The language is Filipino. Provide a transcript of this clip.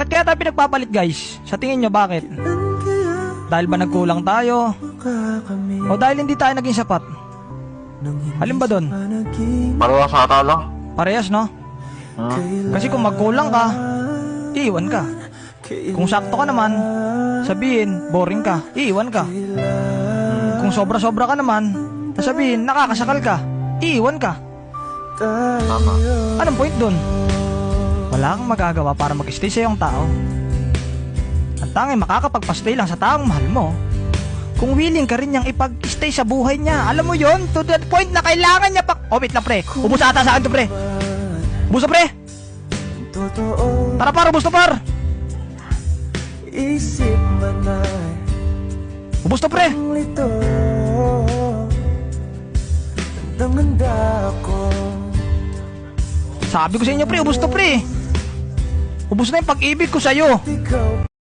Bakit kaya tayo pinagpapalit guys? Sa tingin nyo bakit? Dahil ba nagkulang tayo? O dahil hindi tayo naging sapat? Alin ba doon? Parehas ata lang. Parehas no? Kasi kung magkulang ka, iiwan ka. Kung sakto ka naman, sabihin boring ka, iiwan ka. Kung sobra-sobra ka naman, sabihin nakakasakal ka, iiwan ka. Tama. Anong point dun? Wala kang magagawa para mag-stay sa iyong tao. Ang tanging makakapagpastay lang sa taong mahal mo kung willing ka rin niyang ipag-stay sa buhay niya. Alam mo yon, to that point na kailangan niya pa... Oh, wait lang pre, ubus ata sa akin to pre. Ubus na pre. Tara par, ubus na par. Ubus na pre. Sabi ko sa inyo pre, ubus na pre. Ubus na yung pag-ibig ko sa'yo.